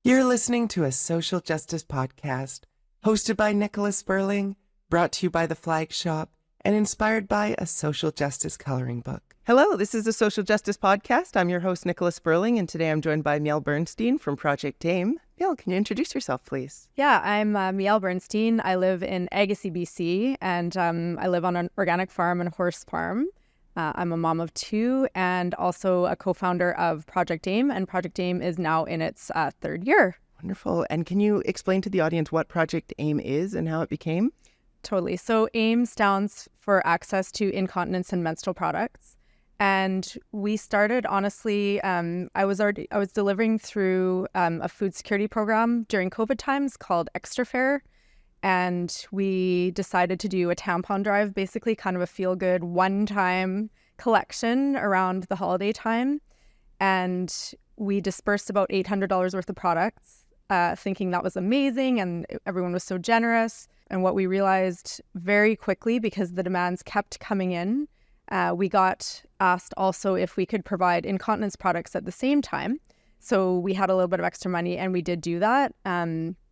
You're listening to a social justice podcast hosted by Nicola Spurling, brought to you by The Flag Shop, and inspired by a social justice coloring book. Hello, this is a social justice podcast. I'm your host, Nicola Spurling, and today I'm joined by Miel Bernstein from Project AIM. Miel, can you introduce yourself, please? Yeah, I'm Miel Bernstein. I live in Agassiz, BC, and I live on an organic farm and a horse farm. I'm a mom of two and also a co-founder of Project AIM, and Project AIM is now in its third year. Wonderful. And can you explain to the audience what Project AIM is and how it became? Totally. So AIM stands for Access to Incontinence and Menstrual Products. And we started, honestly, I was delivering through a food security program during COVID times called Extra Fair. And we decided to do a tampon drive, basically kind of a feel-good one-time collection around the holiday time. And we dispersed about $800 worth of products, thinking that was amazing and everyone was so generous. And what we realized very quickly, because the demands kept coming in, we got asked also if we could provide incontinence products at the same time. So we had a little bit of extra money and we did do that.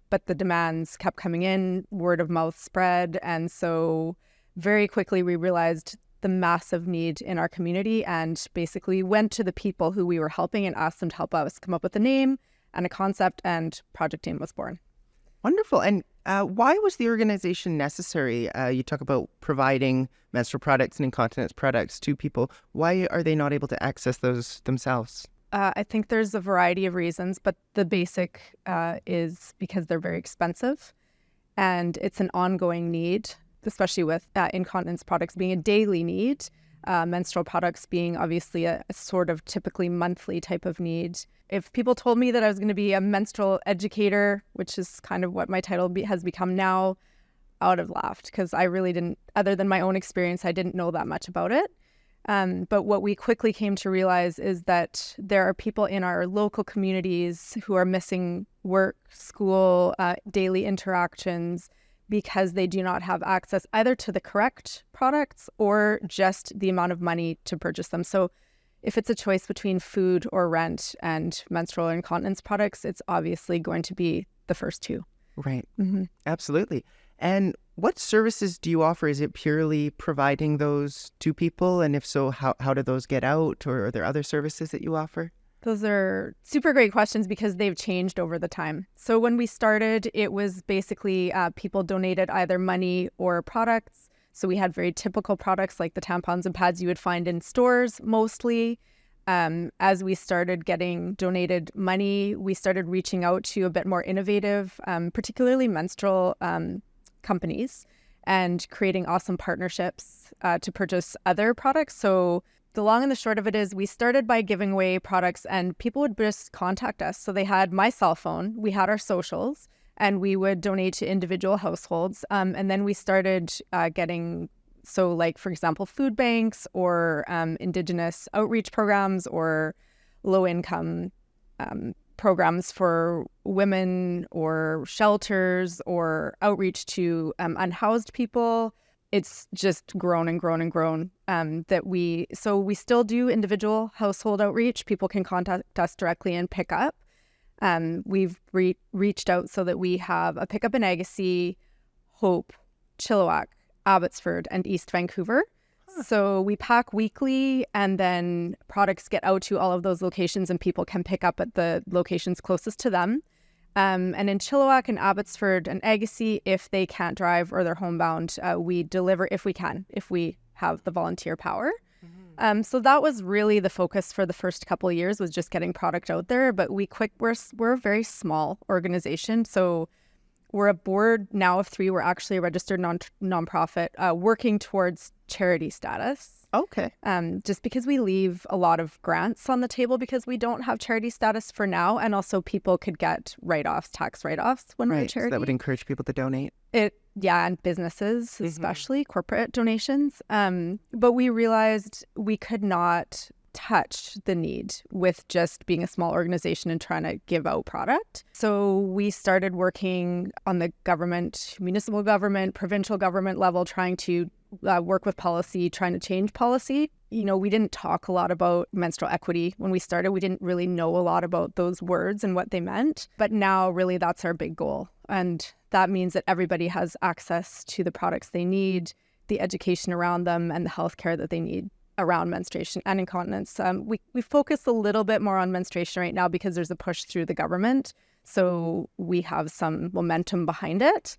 But the demands kept coming in, word of mouth spread. And so very quickly we realized the massive need in our community and basically went to the people who we were helping and asked them to help us come up with a name and a concept, and Project AIM was born. Wonderful. And why was the organization necessary? You talk about providing menstrual products and incontinence products to people. Why are they not able to access those themselves? I think there's a variety of reasons, but the basic is because they're very expensive and it's an ongoing need, especially with incontinence products being a daily need, menstrual products being obviously a sort of typically monthly type of need. If people told me that I was going to be a menstrual educator, which is kind of what my title has become now, I would have laughed because I really didn't, other than my own experience, I didn't know that much about it. But what we quickly came to realize is that there are people in our local communities who are missing work, school, daily interactions because they do not have access either to the correct products or just the amount of money to purchase them. So if it's a choice between food or rent and menstrual incontinence products, it's obviously going to be the first two. Right. Mm-hmm. Absolutely. And what services do you offer? Is it purely providing those to people? And if so, how do those get out? Or are there other services that you offer? Those are super great questions because they've changed over the time. So when we started, it was basically people donated either money or products. So we had very typical products like the tampons and pads you would find in stores mostly. As we started getting donated money, we started reaching out to a bit more innovative, particularly menstrual companies, and creating awesome partnerships to purchase other products. So the long and the short of it is we started by giving away products and people would just contact us. So they had my cell phone, we had our socials, and we would donate to individual households. And then we started getting, so like, for example, food banks or Indigenous outreach programs or low-income programs for women or shelters or outreach to unhoused people. It's just grown and grown and grown so we still do individual household outreach. People can contact us directly and pick up. We've reached out so that we have a pickup in Agassiz, Hope, Tsleil-Waututh, Abbotsford, and East Vancouver. So we pack weekly and then products get out to all of those locations and people can pick up at the locations closest to them. And in Tsleil-Waututh and Abbotsford and Agassiz, if they can't drive or they're homebound, we deliver if we can, if we have the volunteer power. Mm-hmm. So that was really the focus for the first couple of years, was just getting product out there. But we're a very small organization. So we're a board now of 3. We're actually a registered nonprofit working towards charity status. Okay. Just because we leave a lot of grants on the table because we don't have charity status for now. And also people could get write-offs, tax write-offs when we're a charity. So that would encourage people to donate. And businesses, especially corporate donations. But we realized we could not touch the need with just being a small organization and trying to give out product. So we started working on the government, municipal government, provincial government level, trying to work with policy, trying to change policy. You know, we didn't talk a lot about menstrual equity when we started. We didn't really know a lot about those words and what they meant. But now really that's our big goal. And that means that everybody has access to the products they need, the education around them, and the healthcare that they need around menstruation and incontinence. We focus a little bit more on menstruation right now because there's a push through the government. So we have some momentum behind it,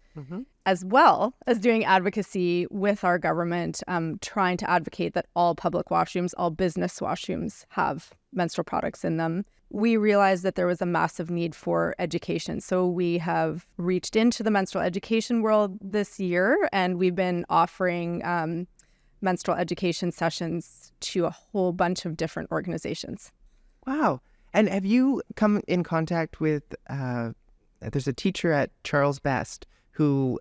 as well as doing advocacy with our government, trying to advocate that all public washrooms, all business washrooms have menstrual products in them. We realized that there was a massive need for education. So we have reached into the menstrual education world this year, and we've been offering menstrual education sessions to a whole bunch of different organizations. Wow. And have you come in contact with, there's a teacher at Charles Best who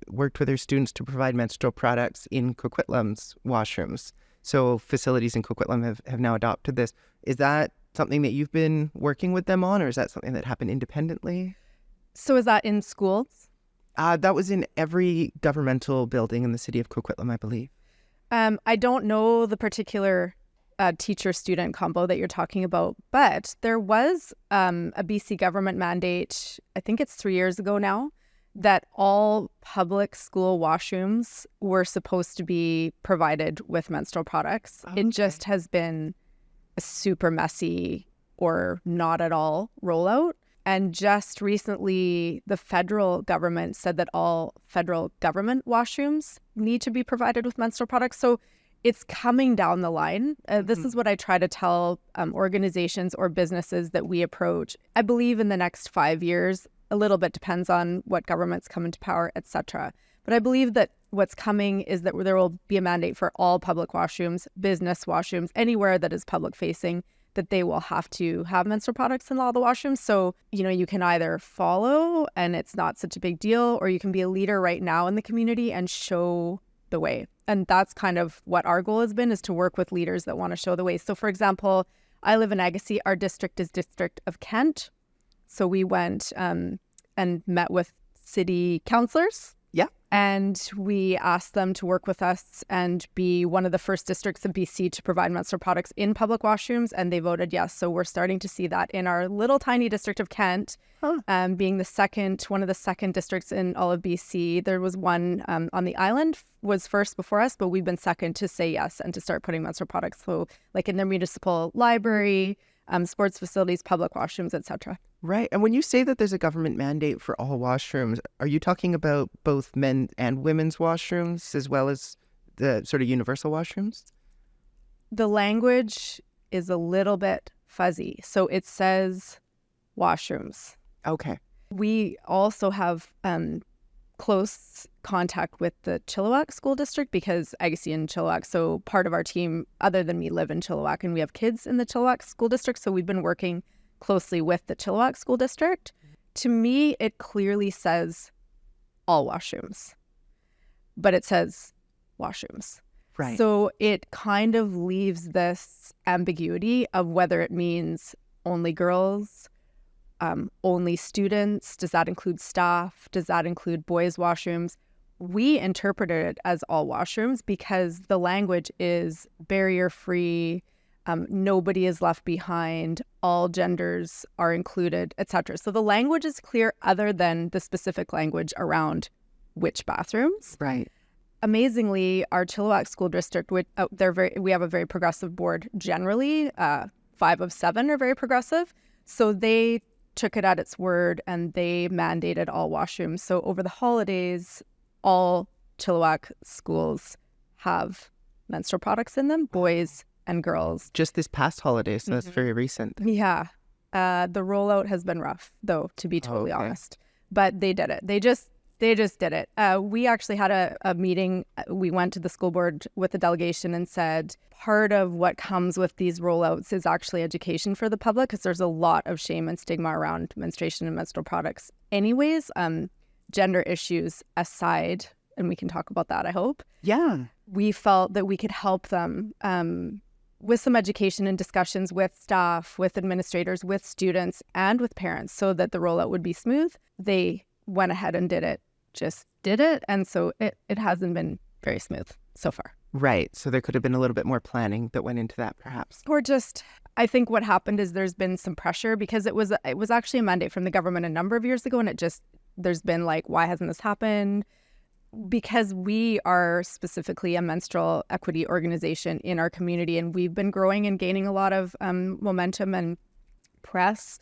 worked with her students to provide menstrual products in Coquitlam's washrooms. So facilities in Coquitlam have now adopted this. Is that something that you've been working with them on, or is that something that happened independently? So is that in schools? That was in every governmental building in the city of Coquitlam, I believe. I don't know the particular teacher-student combo that you're talking about, but there was a BC government mandate, I think it's 3 years ago now, that all public school washrooms were supposed to be provided with menstrual products. Okay. It just has been a super messy or not at all rollout. And just recently, the federal government said that all federal government washrooms need to be provided with menstrual products. So it's coming down the line. This is what I try to tell organizations or businesses that we approach. I believe in the next 5 years, a little bit depends on what governments come into power, etc. But I believe that what's coming is that there will be a mandate for all public washrooms, business washrooms, anywhere that is public facing, that they will have to have menstrual products in all the washrooms. So, you know, you can either follow and it's not such a big deal, or you can be a leader right now in the community and show the way. And that's kind of what our goal has been, is to work with leaders that want to show the way. So for example, I live in Agassiz. Our district is District of Kent. So we went and met with city councillors. Yeah. And we asked them to work with us and be one of the first districts of BC to provide menstrual products in public washrooms. And they voted yes. So we're starting to see that in our little tiny district of Kent, being one of the second districts in all of BC. There was one on the island was first before us, but we've been second to say yes and to start putting menstrual products. So like in their municipal library, sports facilities, public washrooms, etc. Right. And when you say that there's a government mandate for all washrooms, are you talking about both men and women's washrooms as well as the sort of universal washrooms? The language is a little bit fuzzy. So it says washrooms. Okay. We also have close contact with the Tsleil-Waututh school district because Agassiz and Tsleil-Waututh, so part of our team, other than me, live in Tsleil-Waututh, and we have kids in the Tsleil-Waututh school district. So we've been working closely with the Tsleil-Waututh school district. To me, it clearly says all washrooms, but it says washrooms. Right. So it kind of leaves this ambiguity of whether it means only girls, only students. Does that include staff? Does that include boys' washrooms? We interpreted it as all washrooms because the language is barrier-free, nobody is left behind, all genders are included, etc. So the language is clear other than the specific language around which bathrooms. Right. Amazingly, our Tsleil-Waututh school district, we have a very progressive board generally. 5 of 7 are very progressive. So they took it at its word and they mandated all washrooms. So over the holidays, all Tsleil-Waututh schools have menstrual products in them, boys and girls. Just this past holiday, so that's very recent. Yeah. The rollout has been rough, though, to be totally honest. But they did it. They just did it. We actually had a meeting. We went to the school board with the delegation and said part of what comes with these rollouts is actually education for the public, because there's a lot of shame and stigma around menstruation and menstrual products anyways. Gender issues aside, and we can talk about that, I hope. Yeah. We felt that we could help them with some education and discussions with staff, with administrators, with students, and with parents so that the rollout would be smooth, they went ahead and did it. And so it hasn't been very smooth so far. Right. So there could have been a little bit more planning that went into that, perhaps. Or just, I think what happened is there's been some pressure because it was actually a mandate from the government a number of years ago, and there's been like, why hasn't this happened? Because we are specifically a menstrual equity organization in our community, and we've been growing and gaining a lot of momentum and press.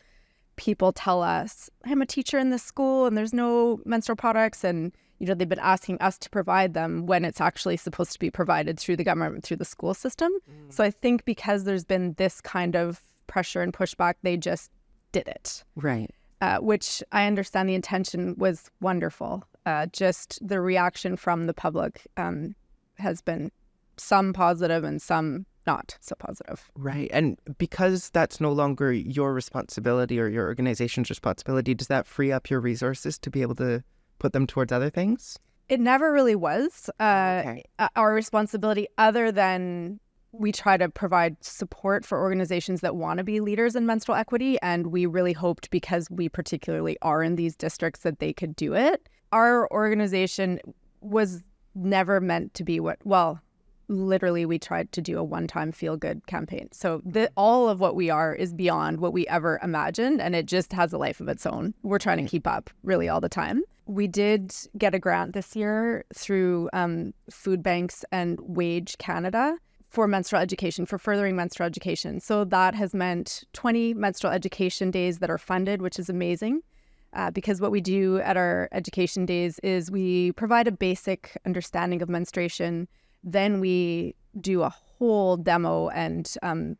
People tell us, I'm a teacher in this school and there's no menstrual products, and they've been asking us to provide them when it's actually supposed to be provided through the government, through the school system. So I think because there's been this kind of pressure and pushback, they just did it. Right. Which I understand the intention was wonderful. Just the reaction from the public has been some positive and some not so positive. Right. And because that's no longer your responsibility or your organization's responsibility, does that free up your resources to be able to put them towards other things? It never really was our responsibility, other than we try to provide support for organizations that want to be leaders in menstrual equity. And we really hoped, because we particularly are in these districts, that they could do it. Our organization was never meant to be literally we tried to do a one-time feel-good campaign. So all of what we are is beyond what we ever imagined, and it just has a life of its own. We're trying to keep up really all the time. We did get a grant this year through Food Banks and Wage Canada for menstrual education, for furthering menstrual education. So that has meant 20 menstrual education days that are funded, which is amazing. Because what we do at our education days is we provide a basic understanding of menstruation. Then we do a whole demo and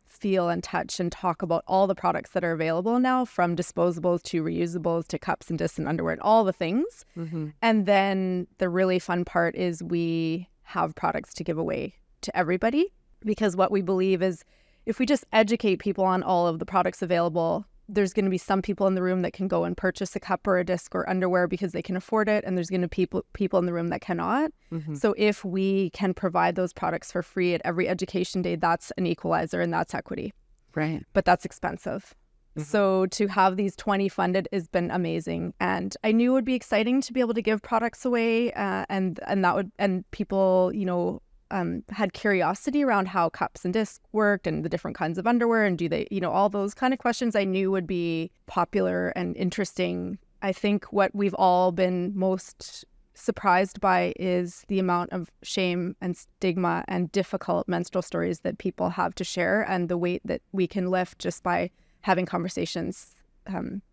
feel and touch and talk about all the products that are available now, from disposables to reusables to cups and discs and underwear and all the things. Mm-hmm. And then the really fun part is we have products to give away to everybody, because what we believe is if we just educate people on all of the products available, there's going to be some people in the room that can go and purchase a cup or a disc or underwear because they can afford it, and there's going to be people in the room that cannot. Mm-hmm. So if we can provide those products for free at every education day, that's an equalizer, and that's equity. Right. But that's expensive. Mm-hmm. So to have these 20 funded has been amazing, and I knew it would be exciting to be able to give products away, and people, had curiosity around how cups and discs worked and the different kinds of underwear, and do they, all those kind of questions I knew would be popular and interesting. I think what we've all been most surprised by is the amount of shame and stigma and difficult menstrual stories that people have to share, and the weight that we can lift just by having conversations.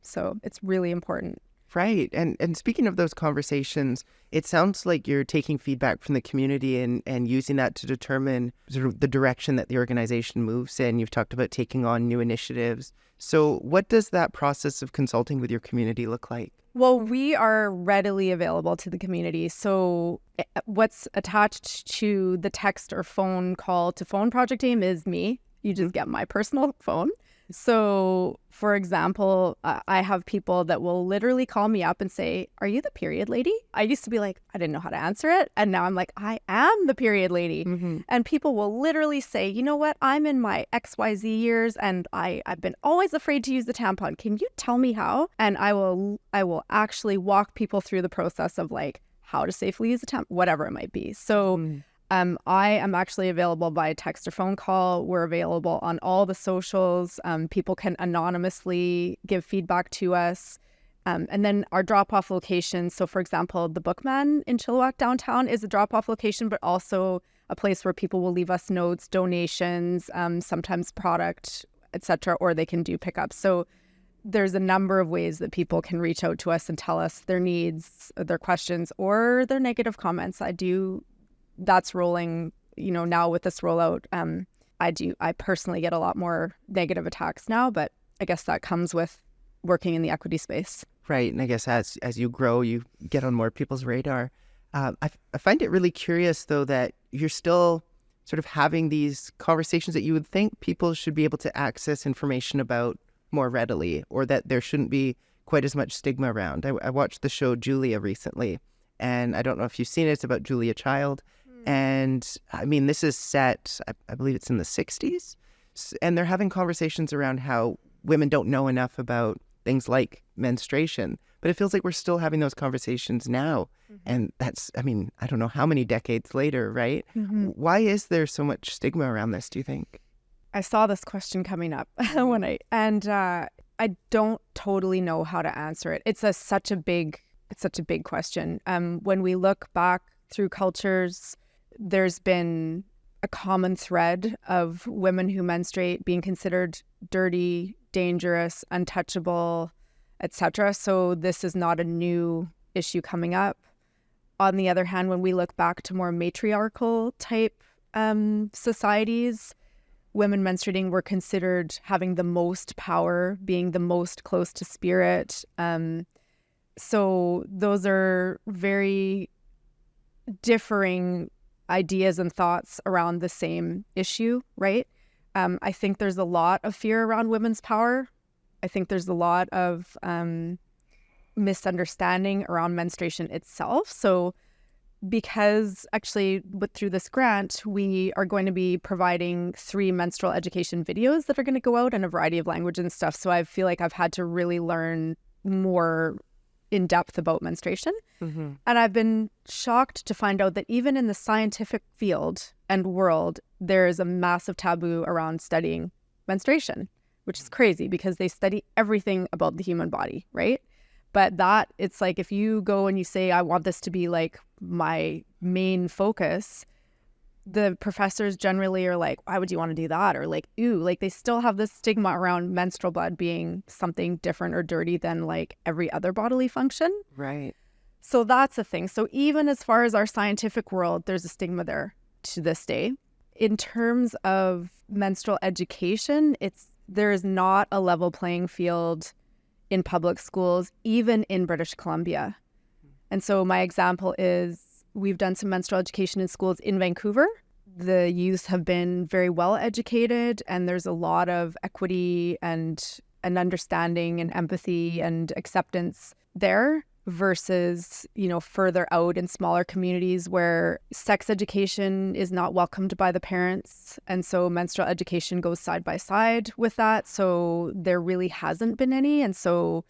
So it's really important. Right. And speaking of those conversations, it sounds like you're taking feedback from the community and using that to determine sort of the direction that the organization moves in. You've talked about taking on new initiatives. So what does that process of consulting with your community look like? Well, we are readily available to the community. So what's attached to the text or phone call to phone project team is me. You just get my personal phone. So, for example, I have people that will literally call me up and say, "Are you the period lady?" I used to be like, I didn't know how to answer it. And now I'm like, I am the period lady. Mm-hmm. And people will literally say, you know what? I'm in my XYZ years and I've been always afraid to use the tampon. Can you tell me how? And I will actually walk people through the process of like how to safely use the tampon, whatever it might be. So I am actually available by text or phone call. We're available on all the socials. People can anonymously give feedback to us. And then our drop-off location. So, for example, the Bookman in Chilliwack downtown is a drop-off location, but also a place where people will leave us notes, donations, sometimes product, etc., or they can do pickups. So there's a number of ways that people can reach out to us and tell us their needs, their questions, or their negative comments. That's rolling, now with this rollout. I personally get a lot more negative attacks now, but I guess that comes with working in the equity space. Right. And I guess as you grow, you get on more people's radar. I find it really curious, though, that you're still sort of having these conversations that you would think people should be able to access information about more readily, or that there shouldn't be quite as much stigma around. I watched the show Julia recently, and I don't know if you've seen it. It's about Julia Child. And I mean, this is set, I believe it's in the 60s. And they're having conversations around how women don't know enough about things like menstruation. But it feels like we're still having those conversations now. And that's, I mean, I don't know how many decades later, right? Why is there so much stigma around this, do you think? I saw this question coming up I don't totally know how to answer it. It's such a big question. When we look back through cultures, there's been a common thread of women who menstruate being considered dirty, dangerous, untouchable, etc. So this is not a new issue coming up. On the other hand, when we look back to more matriarchal type societies, women menstruating were considered having the most power, being the most close to spirit. So those are very differing ideas and thoughts around the same issue, right? I think there's a lot of fear around women's power. I think there's a lot of misunderstanding around menstruation itself. So because actually through this grant, we are going to be providing 3 menstrual education videos that are going to go out in a variety of languages and stuff. So I feel like I've had to really learn more in depth about menstruation. And I've been shocked to find out that even in the scientific field and world, there is a massive taboo around studying menstruation, which is crazy because they study everything about the human body, right? But it's like if you go and you say, I want this to be like my main focus, the professors generally are like, why would you want to do that? Or like, ew, like they still have this stigma around menstrual blood being something different or dirty than like every other bodily function. Right. So that's a thing. So even as far as our scientific world, there's a stigma there to this day. In terms of menstrual education, there is not a level playing field in public schools, even in British Columbia. And so my example is we've done some menstrual education in schools in Vancouver. The youth have been very well educated and there's a lot of equity and an understanding and empathy and acceptance there versus, further out in smaller communities where sex education is not welcomed by the parents. And so menstrual education goes side by side with that. So there really hasn't been any. And so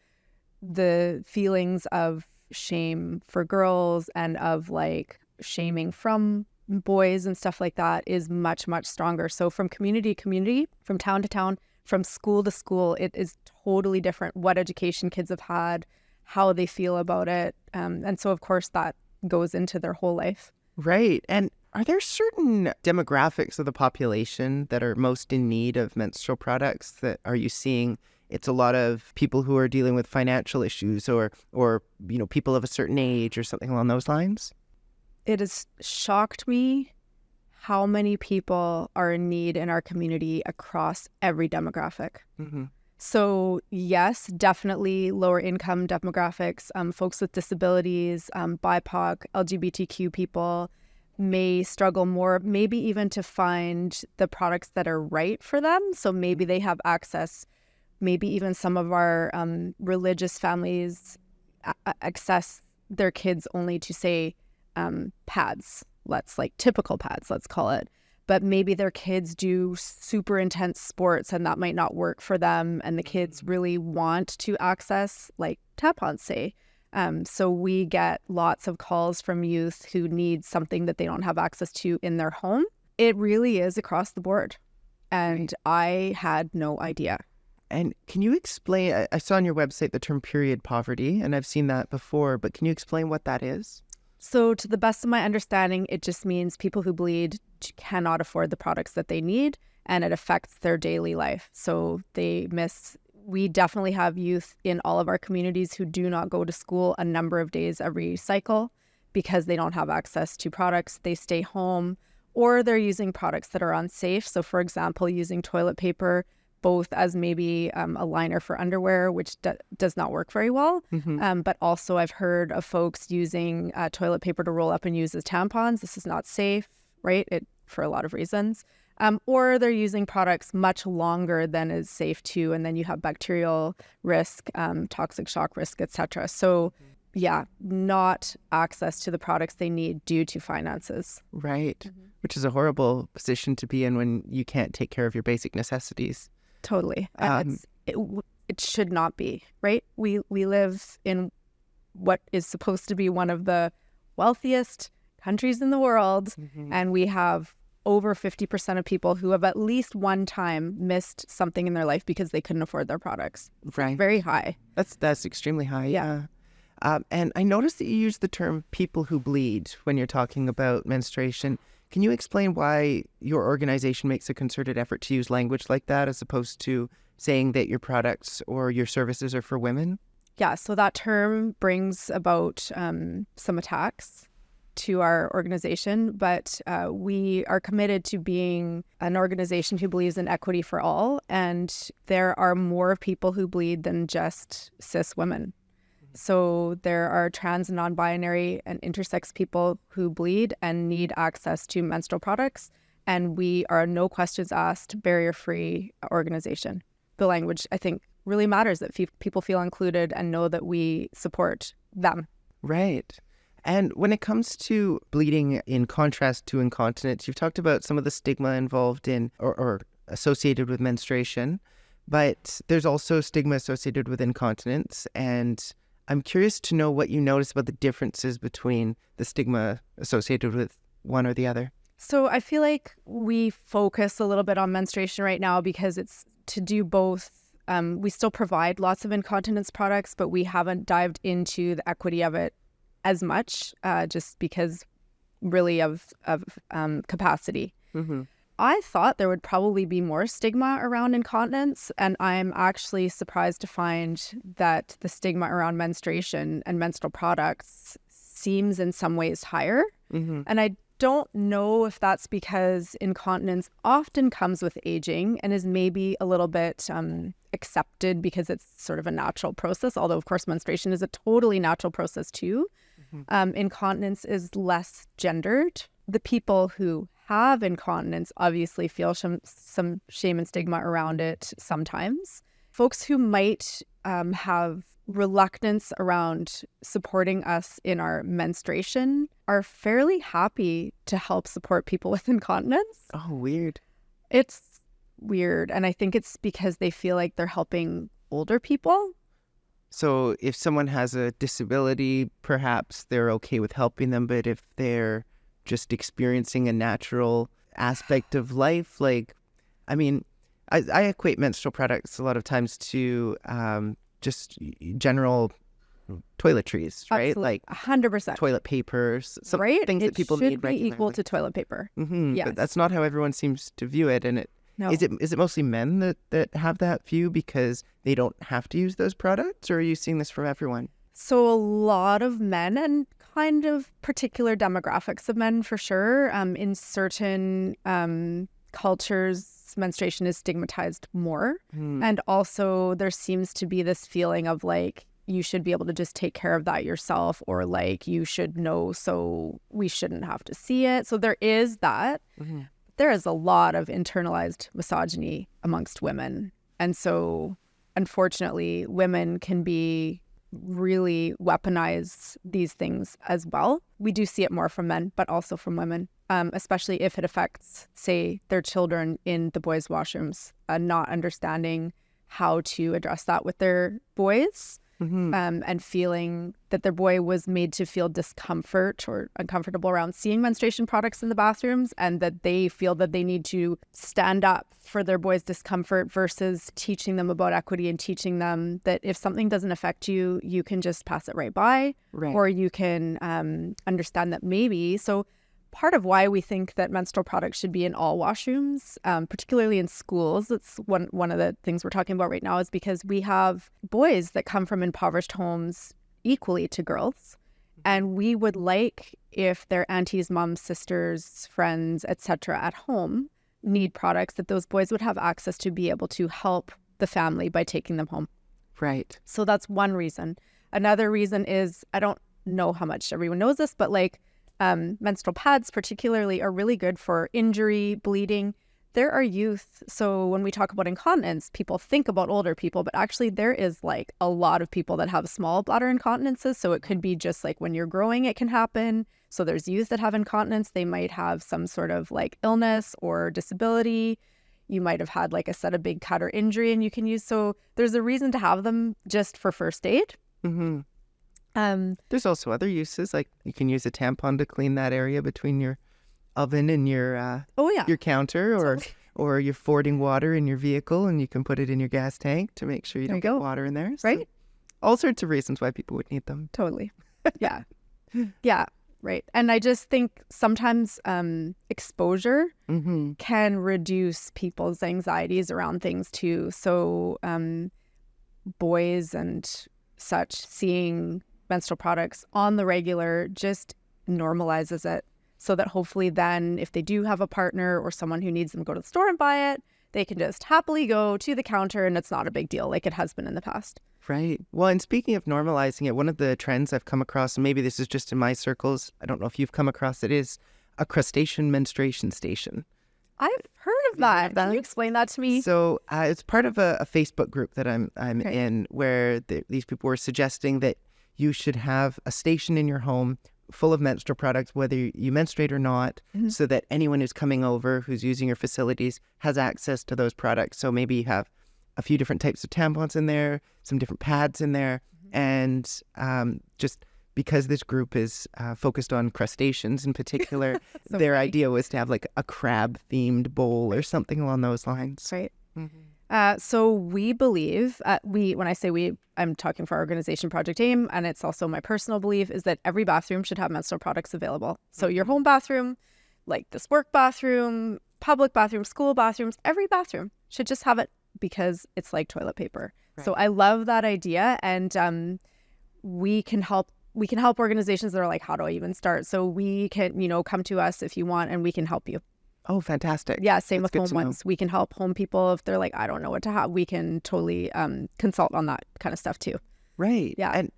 the feelings of shame for girls and of like shaming from boys and stuff like that is much, much stronger. So from community to community, from town to town, from school to school, it is totally different what education kids have had, how they feel about it. And so, of course, that goes into their whole life. Right. And are there certain demographics of the population that are most in need of menstrual products? Are you seeing it's a lot of people who are dealing with financial issues or people of a certain age or something along those lines? It has shocked me how many people are in need in our community across every demographic. So yes, definitely lower income demographics, folks with disabilities, BIPOC, LGBTQ people may struggle more, maybe even to find the products that are right for them. So maybe they have access, maybe even some of our religious families access their kids only to say pads, typical pads, let's call it. But maybe their kids do super intense sports and that might not work for them. And the kids really want to access like tampons, say. So we get lots of calls from youth who need something that they don't have access to in their home. It really is across the board. And I had no idea. And can you explain, I saw on your website the term period poverty, and I've seen that before, but can you explain what that is? So to the best of my understanding, it just means people who bleed cannot afford the products that they need, and it affects their daily life. So we definitely have youth in all of our communities who do not go to school a number of days every cycle because they don't have access to products. They stay home or they're using products that are unsafe. So for example, using toilet paper both as maybe a liner for underwear, which does not work very well. But also I've heard of folks using toilet paper to roll up and use as tampons. This is not safe, right? For a lot of reasons. Or they're using products much longer than is safe too. And then you have bacterial risk, toxic shock risk, etc. So not access to the products they need due to finances. Right. Which is a horrible position to be in when you can't take care of your basic necessities. Totally. It should not be, right? We live in what is supposed to be one of the wealthiest countries in the world, and we have over 50% of people who have at least one time missed something in their life because they couldn't afford their products. Right. Very high. That's extremely high. Yeah. And I noticed that you use the term people who bleed when you're talking about menstruation. Can you explain why your organization makes a concerted effort to use language like that as opposed to saying that your products or your services are for women? Yeah, so that term brings about some attacks to our organization, but we are committed to being an organization who believes in equity for all, and there are more people who bleed than just cis women. So there are trans and non-binary and intersex people who bleed and need access to menstrual products, and we are a no questions asked, barrier-free organization. The language, I think, really matters, that people feel included and know that we support them. Right. And when it comes to bleeding in contrast to incontinence, you've talked about some of the stigma involved in or associated with menstruation, but there's also stigma associated with incontinence. And I'm curious to know what you notice about the differences between the stigma associated with one or the other. So I feel like we focus a little bit on menstruation right now because it's to do both. We still provide lots of incontinence products, but we haven't dived into the equity of it as much, just because really of capacity. I thought there would probably be more stigma around incontinence, and I'm actually surprised to find that the stigma around menstruation and menstrual products seems in some ways higher. And I don't know if that's because incontinence often comes with aging and is maybe a little bit accepted because it's sort of a natural process, although of course menstruation is a totally natural process too. Incontinence is less gendered. The people who have incontinence obviously feel some shame and stigma around it sometimes. Folks who might have reluctance around supporting us in our menstruation are fairly happy to help support people with incontinence. Oh, weird. It's weird. And I think it's because they feel like they're helping older people. So if someone has a disability, perhaps they're okay with helping them. But if they're just experiencing a natural aspect of life, like, I mean, I equate menstrual products a lot of times to just general toiletries, right? Absolutely. Like 100%. toilet papers, some right? things that people need regularly. It should be equal to toilet paper. Yes. But that's not how everyone seems to view it. And No. Is it mostly men that have that view because they don't have to use those products, or are you seeing this from everyone? So a lot of men and kind of particular demographics of men for sure. In certain cultures, menstruation is stigmatized more. And also there seems to be this feeling of like, you should be able to just take care of that yourself, or like you should know, so we shouldn't have to see it. So there is that. There is a lot of internalized misogyny amongst women. And so unfortunately, women can be really weaponize these things as well. We do see it more from men, but also from women, especially if it affects, say, their children in the boys' washrooms, not understanding how to address that with their boys. And feeling that their boy was made to feel discomfort or uncomfortable around seeing menstruation products in the bathrooms, and that they feel that they need to stand up for their boy's discomfort versus teaching them about equity and teaching them that if something doesn't affect you, you can just pass it right by, or you can understand that maybe. So part of why we think that menstrual products should be in all washrooms, particularly in schools, that's one of the things we're talking about right now, is because we have boys that come from impoverished homes equally to girls. And we would like, if their aunties, moms, sisters, friends, etc. at home need products, that those boys would have access to be able to help the family by taking them home. Right. So that's one reason. Another reason is, I don't know how much everyone knows this, but like, menstrual pads particularly are really good for injury, bleeding. There are youth. So when we talk about incontinence, people think about older people, but actually there is like a lot of people that have small bladder incontinences. So it could be just like when you're growing, it can happen. So there's youth that have incontinence. They might have some sort of like illness or disability. You might have had, like I said, a big cut or injury and you can use. So there's a reason to have them just for first aid. There's also other uses, like you can use a tampon to clean that area between your oven and your your counter, or you're fording water in your vehicle and you can put it in your gas tank to make sure you don't get water in there. So right. All sorts of reasons why people would need them. Totally. Yeah. Yeah. Right. And I just think sometimes exposure can reduce people's anxieties around things too. So boys and such seeing menstrual products on the regular just normalizes it. So that hopefully then if they do have a partner or someone who needs them to go to the store and buy it, they can just happily go to the counter and it's not a big deal like it has been in the past. Right. Well, and speaking of normalizing it, one of the trends I've come across, and maybe this is just in my circles, I don't know if you've come across it, is a crustacean menstruation station. I've heard of that. Can you explain that to me? So it's part of a Facebook group that I'm in where these people were suggesting that you should have a station in your home full of menstrual products, whether you menstruate or not, so that anyone who's coming over, who's using your facilities, has access to those products. So maybe you have a few different types of tampons in there, some different pads in there, and just because this group is focused on crustaceans in particular, so their idea was to have like a crab-themed bowl or something along those lines. Right. So we believe, when I say we, I'm talking for our organization, Project AIM, and it's also my personal belief, is that every bathroom should have menstrual products available. So your home bathroom, like this work bathroom, public bathroom, school bathrooms, every bathroom should just have it because it's like toilet paper. Right. So I love that idea, and we can help organizations that are like, how do I even start? So we can, come to us if you want, and we can help you. Oh, fantastic. Yeah, same with home ones. We can help home people if they're like, I don't know what to have. We can totally consult on that kind of stuff too. Right. Yeah. And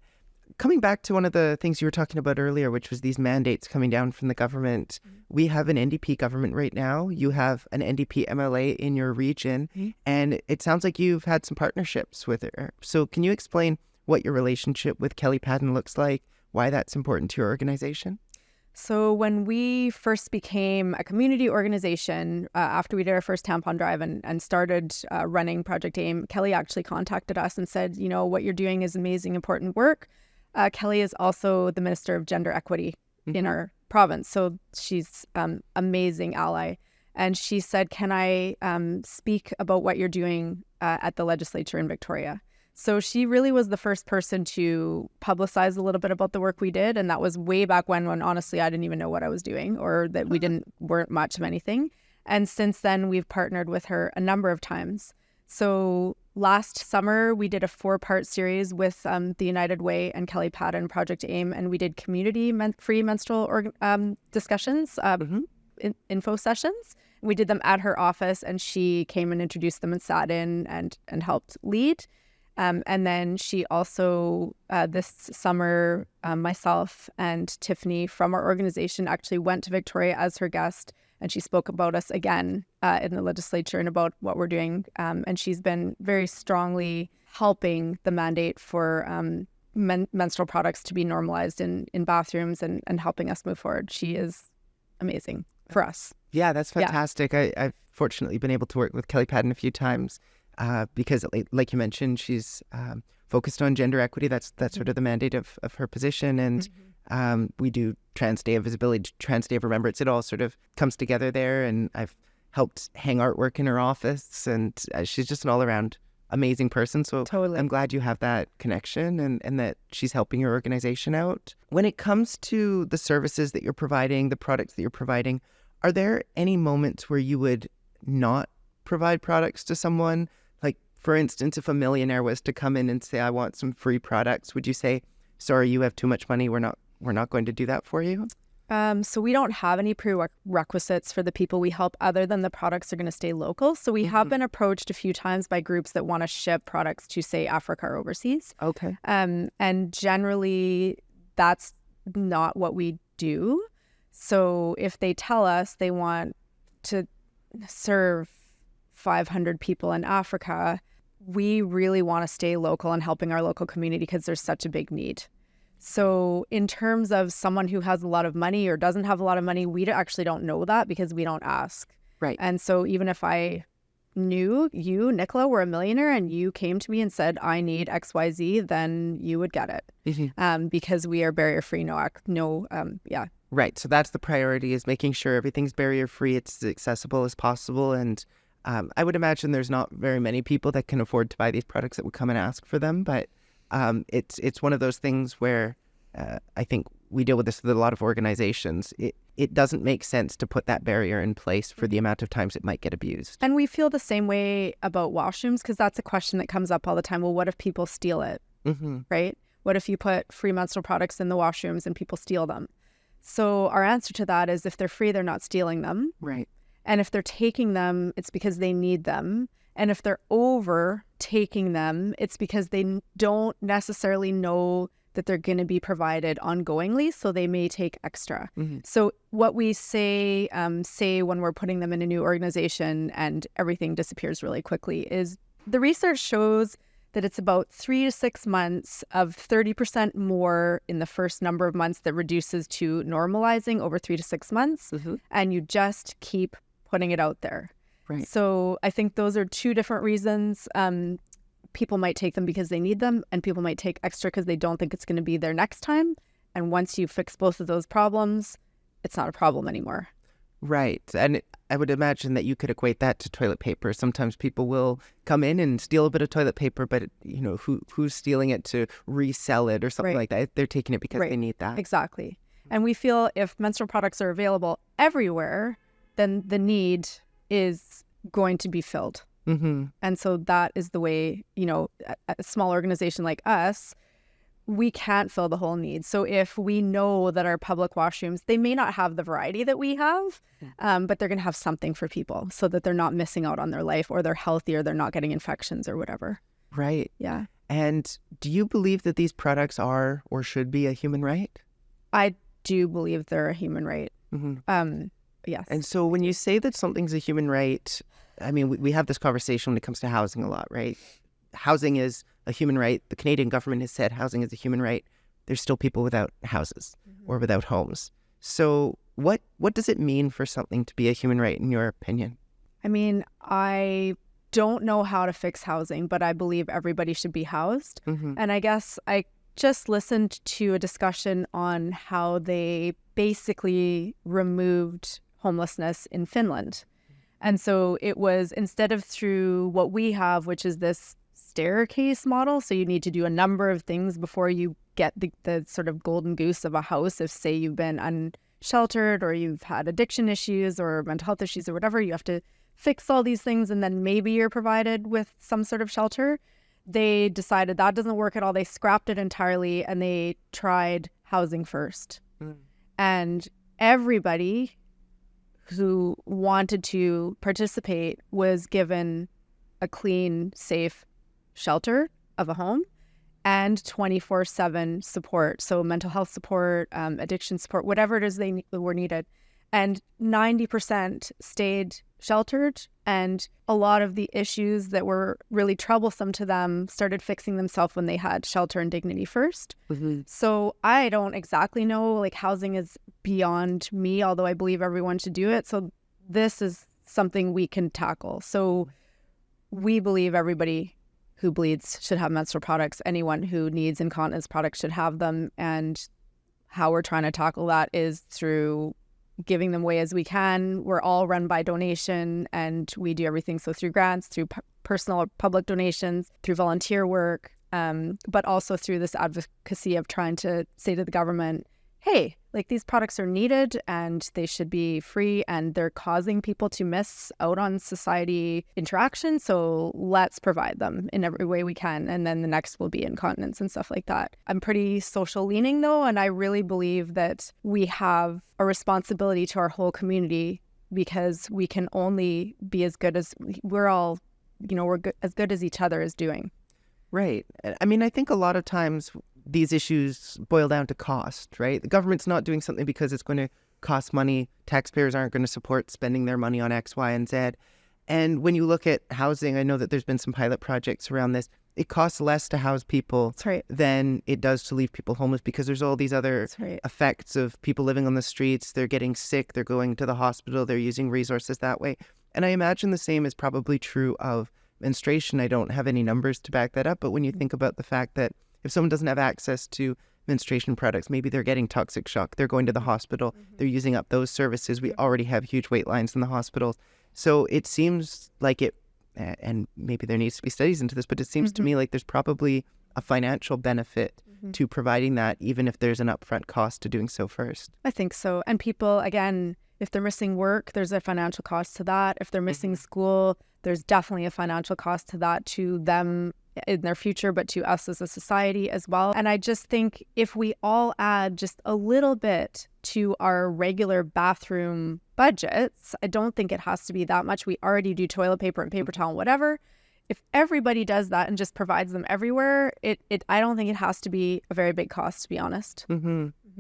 coming back to one of the things you were talking about earlier, which was these mandates coming down from the government, we have an NDP government right now. You have an NDP MLA in your region, and it sounds like you've had some partnerships with her. So can you explain what your relationship with Kelly Padden looks like, why that's important to your organization? So when we first became a community organization, after we did our first tampon drive and started running Project AIM, Kelly actually contacted us and said, what you're doing is amazing, important work. Kelly is also the Minister of Gender Equity in our province. So she's amazing ally. And she said, can I speak about what you're doing at the legislature in Victoria? So she really was the first person to publicize a little bit about the work we did. And that was way back when honestly, I didn't even know what I was doing, or that we weren't much of anything. And since then, we've partnered with her a number of times. So last summer, we did a 4-part series with the United Way and Kelly Padden, Project AIM, and we did community-free menstrual discussions, info sessions. We did them at her office, and she came and introduced them and sat in and helped lead. And then she also, this summer, myself and Tiffany from our organization actually went to Victoria as her guest, and she spoke about us again in the legislature and about what we're doing. And she's been very strongly helping the mandate for menstrual products to be normalized in bathrooms and helping us move forward. She is amazing for us. Yeah, that's fantastic. Yeah. I've fortunately been able to work with Kelly Padden a few times. Because, like you mentioned, she's focused on gender equity. That's sort of the mandate of her position. And we do Trans Day of Visibility, Trans Day of Remembrance. It all sort of comes together there. And I've helped hang artwork in her office. And she's just an all-around amazing person. So totally. I'm glad you have that connection and that she's helping your organization out. When it comes to the services that you're providing, the products that you're providing, are there any moments where you would not provide products to someone? Like, for instance, if a millionaire was to come in and say, I want some free products, would you say, sorry, you have too much money, we're not going to do that for you? So we don't have any prerequisites for the people we help other than the products are going to stay local. So we have been approached a few times by groups that want to ship products to, say, Africa or overseas. Okay. And generally, that's not what we do. So if they tell us they want to serve 500 people in Africa. We really want to stay local and helping our local community because there's such a big need. So in terms of someone who has a lot of money or doesn't have a lot of money, we actually don't know that because we don't ask. Right. And so even if I knew you, Nicola, were a millionaire and you came to me and said, I need XYZ, then you would get it. Because we are barrier-free, yeah. Right. So that's the priority, is making sure everything's barrier-free, it's as accessible as possible. And I would imagine there's not very many people that can afford to buy these products that would come and ask for them. But it's one of those things where I think we deal with this with a lot of organizations. It doesn't make sense to put that barrier in place for the amount of times it might get abused. And we feel the same way about washrooms, because that's a question that comes up all the time. Well, what if people steal it, right? What if you put free menstrual products in the washrooms and people steal them? So our answer to that is, if they're free, they're not stealing them. Right. And if they're taking them, it's because they need them. And if they're over taking them, it's because they don't necessarily know that they're going to be provided ongoingly, so they may take extra. So what we say when we're putting them in a new organization and everything disappears really quickly is, the research shows that it's about 3 to 6 months of 30% more in the first number of months that reduces to normalizing over 3 to 6 months. And you just keep putting it out there. Right. So I think those are two different reasons. People might take them because they need them, and people might take extra because they don't think it's going to be there next time. And once you fix both of those problems, it's not a problem anymore. Right. And I would imagine that you could equate that to toilet paper. Sometimes people will come in and steal a bit of toilet paper, but who's stealing it to resell it or something like that? They're taking it because they need that. Exactly. And we feel if menstrual products are available everywhere, then the need is going to be filled. And so that is the way, a small organization like us, we can't fill the whole need. So if we know that our public washrooms, they may not have the variety that we have, but they're going to have something for people so that they're not missing out on their life, or they're healthy, or they're not getting infections or whatever. Right. Yeah. And do you believe that these products are or should be a human right? I do believe they're a human right. Yes. And so when you say that something's a human right, I mean, we have this conversation when it comes to housing a lot, right? Housing is a human right. The Canadian government has said housing is a human right. There's still people without houses or without homes. So what does it mean for something to be a human right, in your opinion? I mean, I don't know how to fix housing, but I believe everybody should be housed. And I guess I just listened to a discussion on how they basically removed homelessness in Finland. And so it was, instead of through what we have, which is this staircase model, so you need to do a number of things before you get the sort of golden goose of a house. If, say, you've been unsheltered, or you've had addiction issues or mental health issues or whatever, you have to fix all these things, and then maybe you're provided with some sort of shelter. They decided that doesn't work at all. They scrapped it entirely, and they tried housing first. And everybody who wanted to participate was given a clean, safe shelter of a home and 24/7 support. So mental health support, addiction support, whatever it is they were needed. And 90% stayed sheltered, and a lot of the issues that were really troublesome to them started fixing themselves when they had shelter and dignity first. So I don't exactly know, like, housing is beyond me, although I believe everyone should do it. So this is something we can tackle. So we believe everybody who bleeds should have menstrual products. Anyone who needs incontinence products should have them. And how we're trying to tackle that is through giving them away as we can. We're all run by donation, and we do everything. So through grants, through personal or public donations, through volunteer work, but also through this advocacy of trying to say to the government, hey, like, these products are needed and they should be free, and they're causing people to miss out on society interaction. So let's provide them in every way we can. And then the next will be incontinence and stuff like that. I'm pretty social leaning, though, and I really believe that we have a responsibility to our whole community, because we can only be as good as we're all, we're as good as each other is doing. Right. I mean, I think a lot of times these issues boil down to cost, right? The government's not doing something because it's going to costs money. Taxpayers aren't going to support spending their money on X, Y, and Z. And when you look at housing, I know that there's been some pilot projects around this. It costs less to house people than it does to leave people homeless, because there's all these other effects of people living on the streets. They're getting sick. They're going to the hospital. They're using resources that way. And I imagine the same is probably true of menstruation. I don't have any numbers to back that up. But when you think about the fact that if someone doesn't have access to menstruation products, maybe they're getting toxic shock. They're going to the hospital. They're using up those services. We already have huge wait lines in the hospitals. So it seems like it, and maybe there needs to be studies into this, but it seems to me like there's probably a financial benefit to providing that, even if there's an upfront cost to doing so first. I think so. And people, again, if they're missing work, there's a financial cost to that. If they're missing school, there's definitely a financial cost to that, to them in their future, but to us as a society as well. And I just think if we all add just a little bit to our regular bathroom budgets, I don't think it has to be that much. We already do toilet paper and paper towel and whatever. If everybody does that and just provides them everywhere, I don't think it has to be a very big cost, to be honest.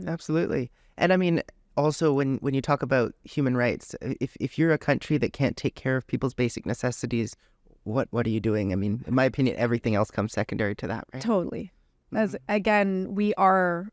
Absolutely. And I mean, also when you talk about human rights, if you're a country that can't take care of people's basic necessities, what are you doing? I mean, in my opinion, everything else comes secondary to that, right? Totally. As again, we are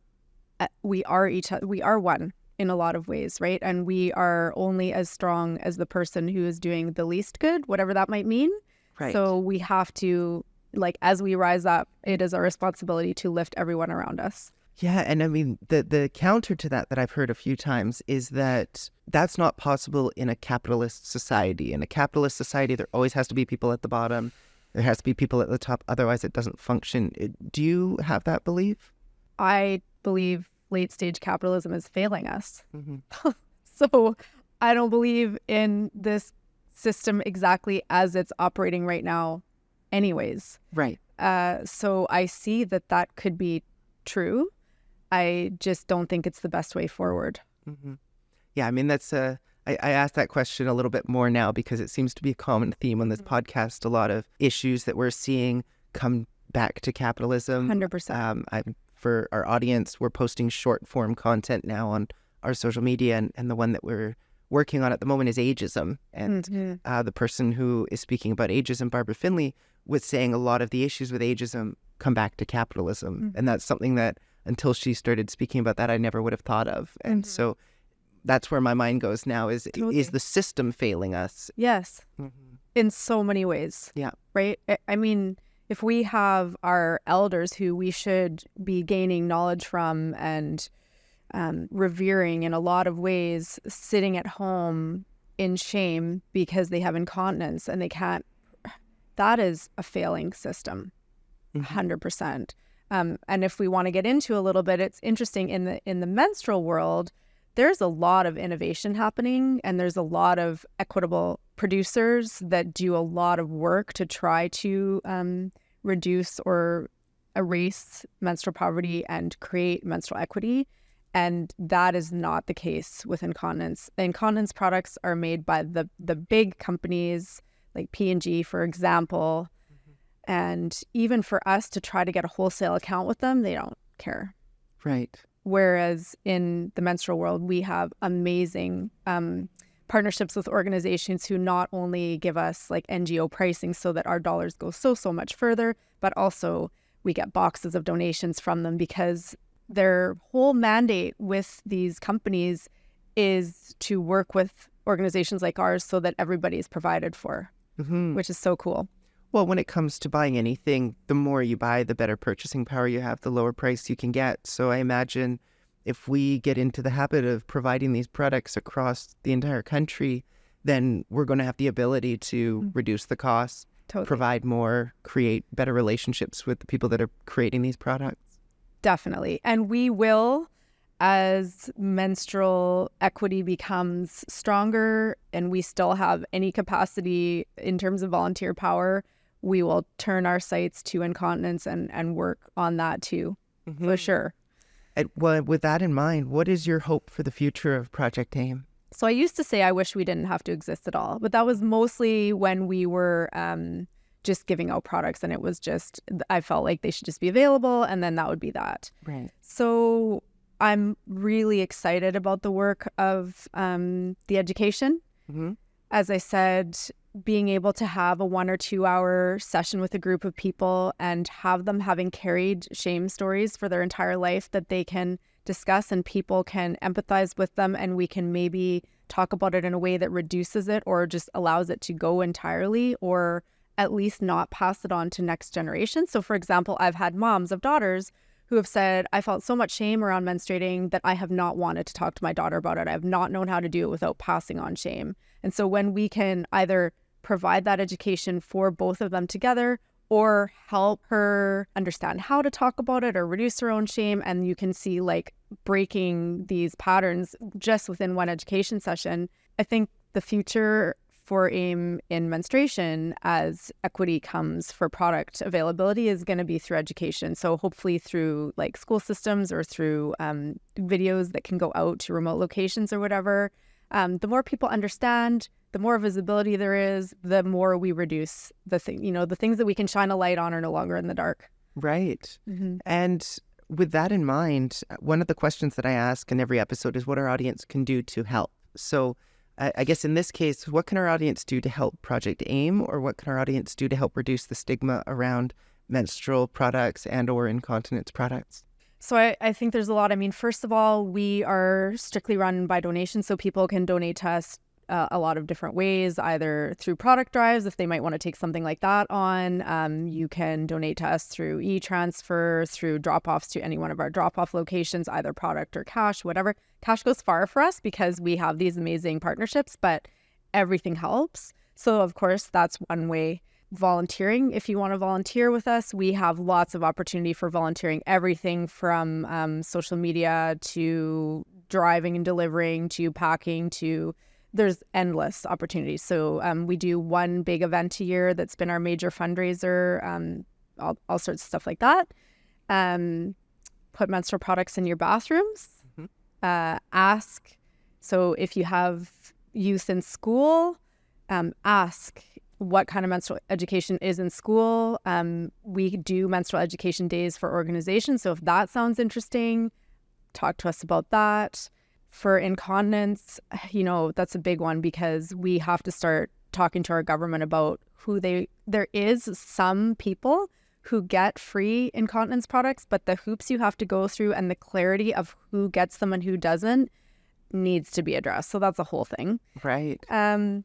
one in a lot of ways, right? And we are only as strong as the person who is doing the least good, whatever that might mean. Right. So we have to, like, as we rise up, it is our responsibility to lift everyone around us. Yeah, and I mean, the counter to that I've heard a few times is that that's not possible in a capitalist society. In a capitalist society, there always has to be people at the bottom. There has to be people at the top. Otherwise, it doesn't function. Do you have that belief? I believe late-stage capitalism is failing us. So I don't believe in this system exactly as it's operating right now anyways. Right. So I see that could be true. I just don't think it's the best way forward. Yeah, I mean, that's I asked that question a little bit more now because it seems to be a common theme on this podcast. A lot of issues that we're seeing come back to capitalism. 100%. For our audience, we're posting short form content now on our social media, and the one that we're working on at the moment is ageism. And the person who is speaking about ageism, Barbara Finley, was saying a lot of the issues with ageism come back to capitalism. And that's something that until she started speaking about that, I never would have thought of. And so that's where my mind goes now is the system failing us? Yes, in so many ways. Yeah. Right? I mean, if we have our elders who we should be gaining knowledge from and revering in a lot of ways, sitting at home in shame because they have incontinence and they can't, that is a failing system, 100%. And if we want to get into a little bit, it's interesting in the menstrual world, there's a lot of innovation happening, and there's a lot of equitable producers that do a lot of work to try to reduce or erase menstrual poverty and create menstrual equity. And that is not the case with incontinence. Incontinence products are made by the big companies like P&G, for example. And even for us to try to get a wholesale account with them, they don't care. Right. Whereas in the menstrual world, we have amazing partnerships with organizations who not only give us like NGO pricing so that our dollars go so much further, but also we get boxes of donations from them because their whole mandate with these companies is to work with organizations like ours so that everybody is provided for, which is so cool. Well, when it comes to buying anything, the more you buy, the better purchasing power you have, the lower price you can get. So I imagine if we get into the habit of providing these products across the entire country, then we're going to have the ability to reduce the costs, provide more, create better relationships with the people that are creating these products. Definitely. And we will, as menstrual equity becomes stronger and we still have any capacity in terms of volunteer power, we will turn our sights to incontinence and work on that too, for sure. And, well, with that in mind, what is your hope for the future of Project AIM? So I used to say I wish we didn't have to exist at all, but that was mostly when we were just giving out products, and it was just, I felt like they should just be available, and then that would be that. Right. So I'm really excited about the work of the education. Mm-hmm. As I said, being able to have a 1 or 2 hour session with a group of people and have them having carried shame stories for their entire life that they can discuss and people can empathize with them, and we can maybe talk about it in a way that reduces it or just allows it to go entirely, or at least not pass it on to next generation. So for example, I've had moms of daughters who have said, I felt so much shame around menstruating that I have not wanted to talk to my daughter about it. I have not known how to do it without passing on shame. And so when we can either provide that education for both of them together or help her understand how to talk about it or reduce her own shame, and you can see like breaking these patterns just within one education session, I think the future for AIM in menstruation as equity comes for product availability is going to be through education. So hopefully through like school systems or through videos that can go out to remote locations or whatever. The more people understand, the more visibility there is, the more we reduce the things that we can shine a light on are no longer in the dark. Right. Mm-hmm. And with that in mind, one of the questions that I ask in every episode is what our audience can do to help. So I guess in this case, what can our audience do to help Project AIM, or what can our audience do to help reduce the stigma around menstrual products and or incontinence products? So I think there's a lot. I mean, first of all, we are strictly run by donation, so people can donate to us a lot of different ways, either through product drives, if they might want to take something like that on. You can donate to us through e-transfer, through drop-offs to any one of our drop-off locations, either product or cash, whatever. Cash goes far for us because we have these amazing partnerships, but everything helps. So, of course, that's one way. Volunteering, if you want to volunteer with us, we have lots of opportunity for volunteering, everything from social media to driving and delivering to packing to there's endless opportunities. So we do one big event a year that's been our major fundraiser, all sorts of stuff like that. Put menstrual products in your bathrooms. Mm-hmm. Ask. So if you have youth in school, ask what kind of menstrual education is in school. We do menstrual education days for organizations. So if that sounds interesting, talk to us about that. For incontinence, that's a big one because we have to start talking to our government about there is some people who get free incontinence products, but the hoops you have to go through and the clarity of who gets them and who doesn't needs to be addressed. So that's a whole thing. Right. And,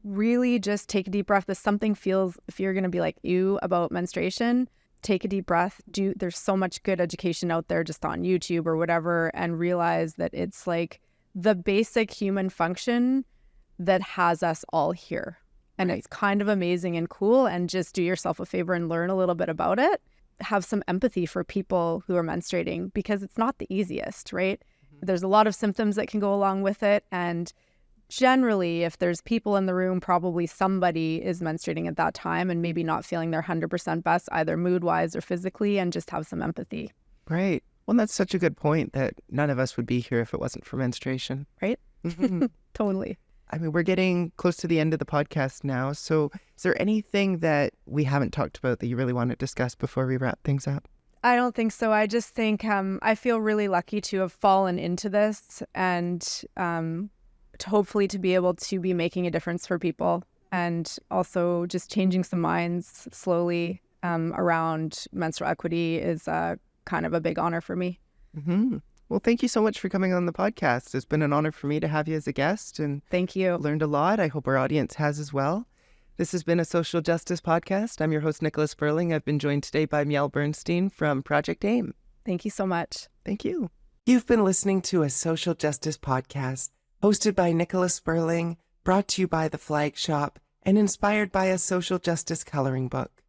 really just take a deep breath. If something feels, if you're going to be like, ew, about menstruation, take a deep breath. There's so much good education out there just on YouTube or whatever, and realize that it's like the basic human function that has us all here. And It's kind of amazing and cool. And just do yourself a favor and learn a little bit about it. Have some empathy for people who are menstruating because it's not the easiest, right? Mm-hmm. There's a lot of symptoms that can go along with it. And generally, if there's people in the room, probably somebody is menstruating at that time and maybe not feeling their 100% best, either mood-wise or physically, and just have some empathy. Right. Well, that's such a good point that none of us would be here if it wasn't for menstruation. Right? Totally. I mean, we're getting close to the end of the podcast now. So is there anything that we haven't talked about that you really want to discuss before we wrap things up? I don't think so. I just think I feel really lucky to have fallen into this and hopefully to be able to be making a difference for people, and also just changing some minds slowly around menstrual equity is kind of a big honor for me. Mm-hmm. Well, thank you so much for coming on the podcast. It's been an honor for me to have you as a guest, and thank you. Learned a lot. I hope our audience has as well. This has been a Social Justice Podcast. I'm your host, Nicola Spurling. I've been joined today by Miel Bernstein from Project AIM. Thank you so much. Thank you. You've been listening to a Social Justice Podcast hosted by Nicola Spurling, brought to you by The Flag Shop, and inspired by a social justice coloring book.